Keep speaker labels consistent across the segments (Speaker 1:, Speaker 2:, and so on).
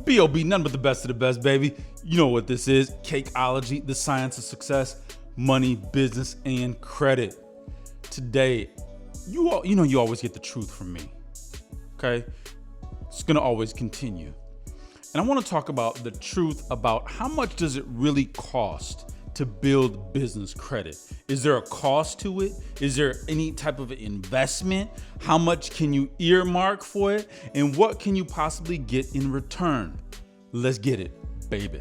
Speaker 1: B.O.B. None but the best of the best, baby. You know what this is. Cakeologi, the science of success, money, business, and credit. Today, you always get the truth from me. Okay? It's going to always continue. And I want to talk about the truth about how much does it really cost to build business credit? Is there a cost to it? Is there any type of investment? How much can you earmark for it? And what can you possibly get in return? Let's get it, baby.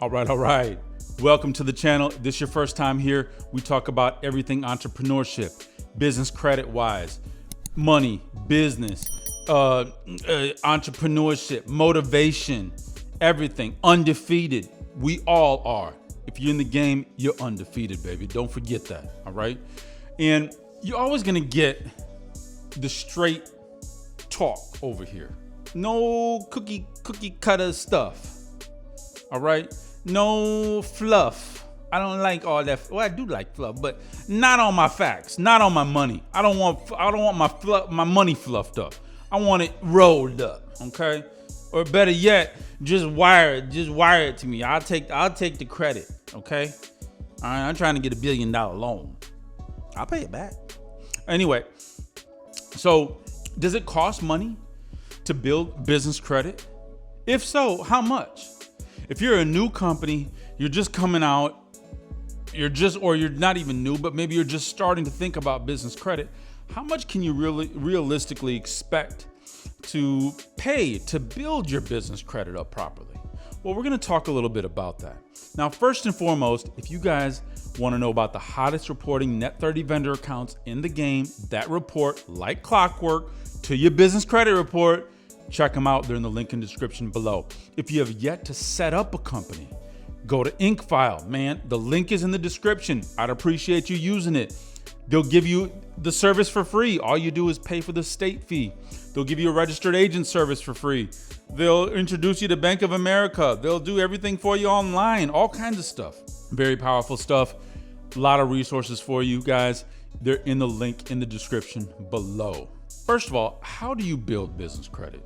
Speaker 1: All right. Welcome to the channel. If this is your first time here, we talk about everything entrepreneurship, business credit wise, money, business, entrepreneurship, motivation, everything. Undefeated. We all are. If you're in the game, you're undefeated, baby. Don't forget that. All right. And you're always going to get the straight talk over here. No cookie cutter stuff. All right. No fluff. I don't like all that. Well, I do like fluff, but not on my facts, not on my money. I don't want my money fluffed up. I want it rolled up, okay? Or better yet, just wire it to me. I'll take the credit, okay? All right, I'm trying to get $1 billion loan. I'll pay it back. Anyway, so does it cost money to build business credit? If so, how much? If you're a new company, you're just coming out, or you're not even new, but maybe you're just starting to think about business credit, how much can you realistically expect to pay to build your business credit up properly? Well, we're going to talk a little bit about that. Now, first and foremost, if you guys want to know about the hottest reporting net 30 vendor accounts in the game that report like clockwork to your business credit report, check them out. They're in the link in the description below. If you have yet to set up a company, go to InkFile, man. The link is in the description. I'd appreciate you using it. They'll give you the service for free. All you do is pay for the state fee. They'll give you a registered agent service for free. They'll introduce you to Bank of America. They'll do everything for you online, all kinds of stuff. Very powerful stuff. A lot of resources for you guys. They're in the link in the description below. First of all, how do you build business credit?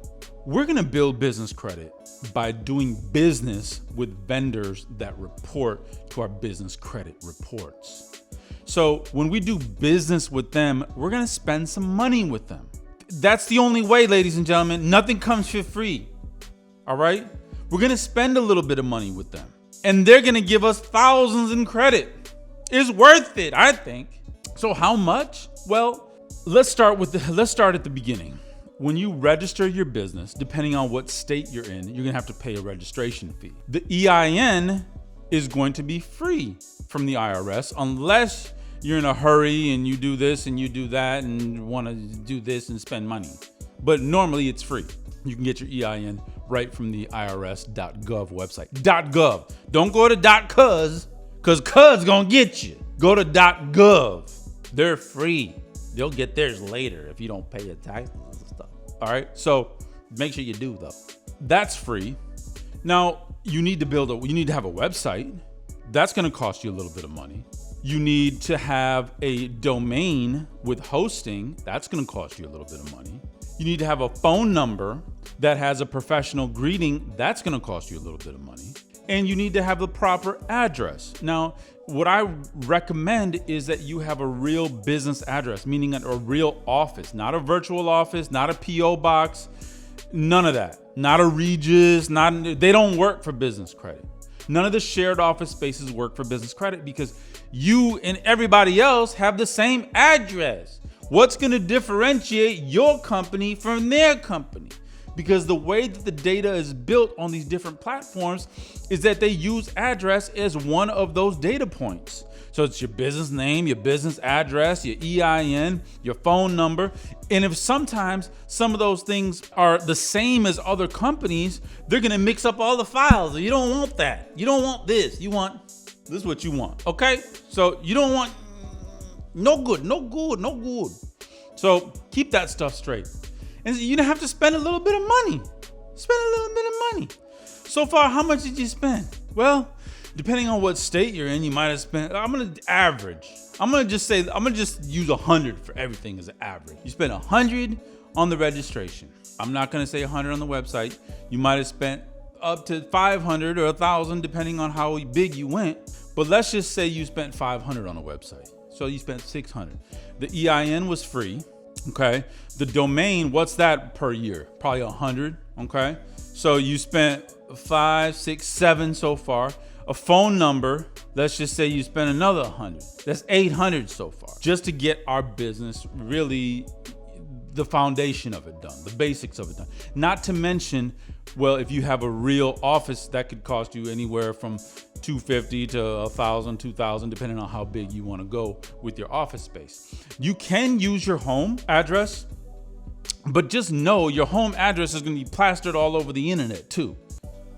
Speaker 1: We're going to build business credit by doing business with vendors that report to our business credit reports. So when we do business with them, we're going to spend some money with them. That's the only way, ladies and gentlemen. Nothing comes for free. All right? We're going to spend a little bit of money with them, and they're going to give us thousands in credit. It's worth it, I think. So how much? Well, let's start at the beginning. When you register your business, depending on what state you're in, you're gonna have to pay a registration fee. The EIN is going to be free from the IRS unless you're in a hurry and you do this and you do that and want to do this and spend money. But normally it's free. You can get your EIN right from the irs.gov website. .gov. Don't go to .cuz, because cuz gonna get you. Go to .gov. They're free. You'll get theirs later if you don't pay your taxes and stuff. All right. So make sure you do though. That's free. Now you need to have a website. That's going to cost you a little bit of money. You need to have a domain with hosting. That's going to cost you a little bit of money. You need to have a phone number that has a professional greeting. That's going to cost you a little bit of money. And you need to have the proper address. Now, what I recommend is that you have a real business address, meaning a real office, not a virtual office, not a PO box, none of that. Not a Regis, they don't work for business credit. None of the shared office spaces work for business credit because you and everybody else have the same address. What's going to differentiate your company from their company? Because the way that the data is built on these different platforms is that they use address as one of those data points. So it's your business name, your business address, your EIN, your phone number. And if sometimes some of those things are the same as other companies, they're going to mix up all the files. You don't want that. You don't want this. This is what you want. Okay. So you don't want no good. So keep that stuff straight. And you don't have to spend a little bit of money. So far, how much did you spend? Well, depending on what state you're in, you might have spent, I'm going to average. I'm going to just use 100 for everything as an average. You spent 100 on the registration. I'm not going to say 100 on the website. You might have spent up to 500 or 1,000 depending on how big you went. But let's just say you spent 500 on the website. So you spent 600. The EIN was free. Okay. The domain, what's that per year? Probably 100. Okay. So you spent 5, 6, 7 so far. A phone number, let's just say you spent another 100. That's 800 so far, just to get our business really the foundation of it done, the basics of it done. Not to mention, well, if you have a real office, that could cost you anywhere from $250 to $1,000, $2,000, depending on how big you want to go with your office space. You can use your home address, but just know your home address is going to be plastered all over the internet too.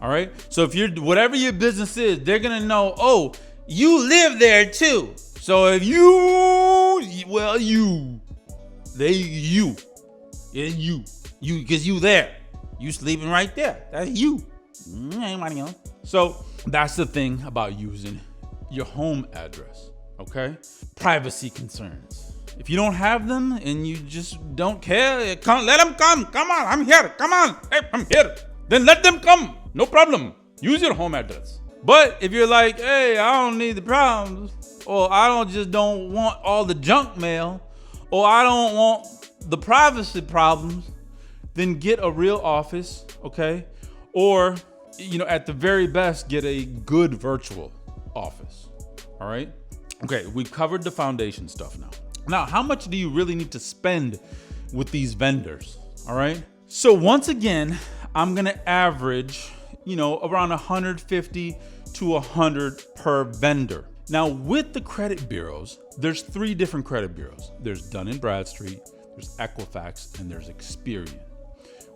Speaker 1: All right. So if you're, whatever your business is, they're going to know, oh, you live there too. So if because you there, you sleeping right there. That's you. Anybody else? So that's the thing about using your home address. Okay. Privacy concerns. If you don't have them and you just don't care, let them come. Come on, I'm here. Come on, hey, I'm here. Then let them come. No problem. Use your home address. But if you're like, hey, I don't need the problems, or I don't want all the junk mail, or I don't want the privacy problems, then get a real office, okay? Or, at the very best, get a good virtual office. All right? Okay, we covered the foundation stuff now. Now, how much do you really need to spend with these vendors? All right. So once again, I'm going to average, around 150 to 100 per vendor. Now, with the credit bureaus, there's 3 different credit bureaus. There's Dun and Bradstreet, there's Equifax, and there's Experian.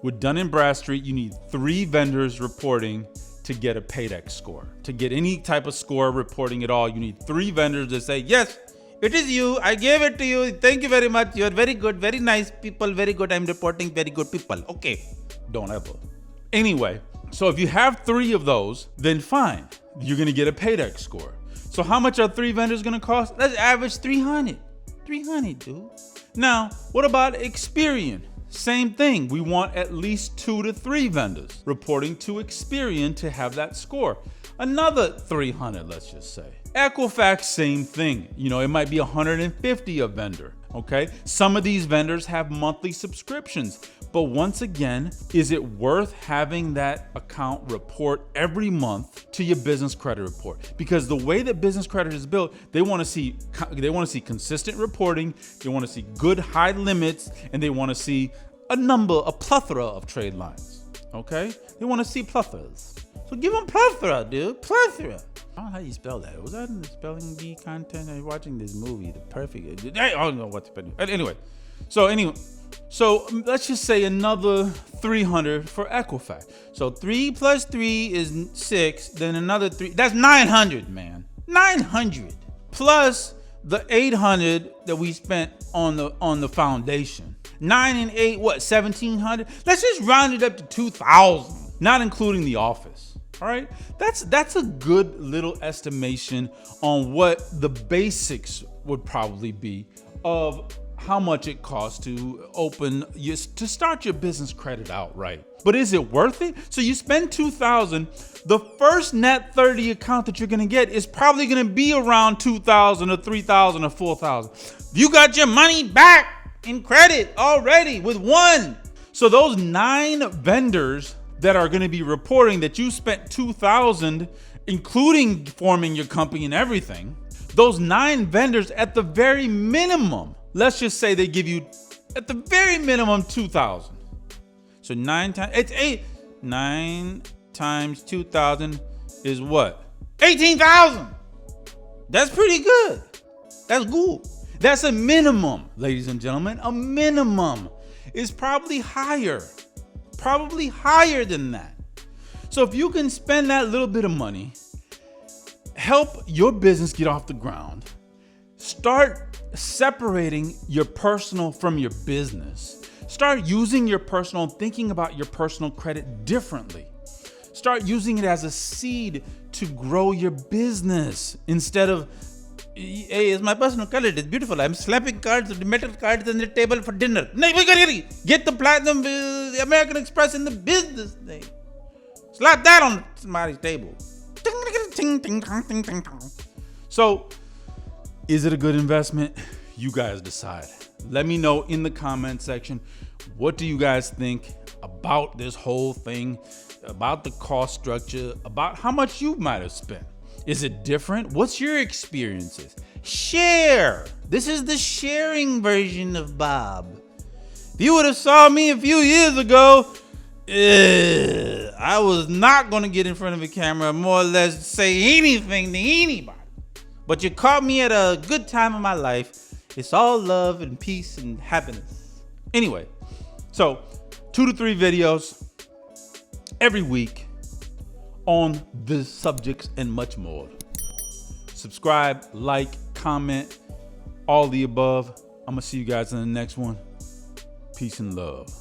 Speaker 1: With Dun and Bradstreet, you need 3 vendors reporting to get a Paydex score. To get any type of score reporting at all, you need 3 vendors that say, yes, it is you. I gave it to you. Thank you very much. You're very good, very nice people, very good. I'm reporting very good people. Okay. Don't ever. Anyway, so if you have 3 of those, then fine. You're going to get a Paydex score. So how much are 3 vendors going to cost? Let's average 300. 300, dude. Now, what about Experian? Same thing. We want at least 2 to 3 vendors reporting to Experian to have that score. Another 300, let's just say. Equifax, same thing. It might be 150 a vendor. Okay. Some of these vendors have monthly subscriptions, but once again, is it worth having that account report every month to your business credit report? Because the way that business credit is built, they want to see consistent reporting. They want to see good high limits, and they want to see a plethora of trade lines. Okay. They want to see plethoras. So give them plethora, dude. Plethora. I don't know how you spell that. Was that in the spelling bee content? I was watching this movie, The Perfect. I don't know what to spell. Anyway, so let's just say another 300 for Equifax. So 3 plus 3 is 6. Then another 3. That's 900, man. 900 plus the 800 that we spent on the foundation. 9 and 8, what? 1,700. Let's just round it up to 2,000, not including the office. All right, that's a good little estimation on what the basics would probably be of how much it costs to start your business credit out right. But is it worth it? So you spend $2,000. The first net 30 account that you're gonna get is probably gonna be around $2,000 or $3,000 or $4,000. You got your money back in credit already with one. So those 9 vendors that are going to be reporting that you spent $2,000, including forming your company and everything, those 9 vendors at the very minimum, let's just say they give you at the very minimum $2,000. So 9 times 2,000 is what? 18,000. That's pretty good. That's good. That's a minimum, ladies and gentlemen. A minimum is probably higher than that. So if you can spend that little bit of money, help your business get off the ground, start separating your personal from your business, start using your personal, thinking about your personal credit differently. Start using it as a seed to grow your business instead of, hey, it's my personal credit. It's beautiful. I'm slapping cards, the metal cards on the table for dinner. No, we gotta get the platinum, the American Express in the business thing. Slap that on somebody's table. So, is it a good investment? You guys decide. Let me know in the comment section. What do you guys think about this whole thing, about the cost structure, about how much you might have spent? Is it different? What's your experiences? Share. This is the sharing version of Bob. If you would have saw me a few years ago, I was not going to get in front of a camera, more or less say anything to anybody. But you caught me at a good time in my life. It's all love and peace and happiness. Anyway, so 2 to 3 videos every week on the subjects and much more. Subscribe, like, comment, all the above. I'm going to see you guys in the next one. Peace and love.